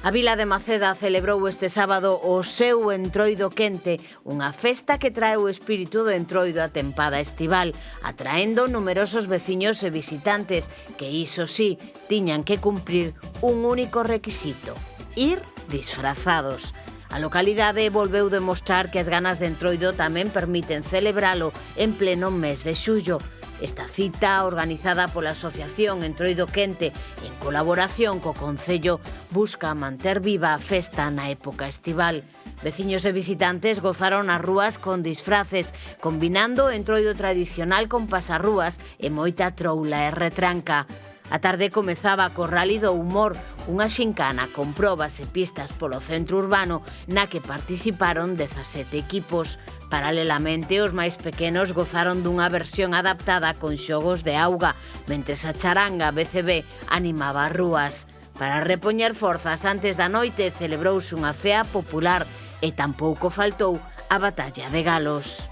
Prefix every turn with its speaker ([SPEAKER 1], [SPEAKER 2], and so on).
[SPEAKER 1] A vila de Maceda celebrou este sábado o seu Entroido Quente, unha festa que trae o espírito do entroido a tempada estival, atraendo numerosos veciños e visitantes que, iso sí, tiñan que cumprir un único requisito: ir disfrazados. A localidade volveu demostrar que as ganas de entroido tamén permiten celebralo en pleno mes de xullo. Esta cita, organizada pola Asociación Entroido Quente en colaboración co Concello, busca manter viva a festa na época estival. Veciños e visitantes gozaron as rúas con disfraces, combinando o entroido tradicional con pasarrúas e moita troula e retranca. A tarde comezaba co Rally do Humor, unha xincana con probas e pistas polo centro urbano na que participaron 17 equipos. Paralelamente, os máis pequenos gozaron dunha versión adaptada con xogos de auga, mentres a charanga BCB animaba as rúas. Para repoñer forzas antes da noite celebrouse unha cea popular e tampouco faltou a batalla de galos.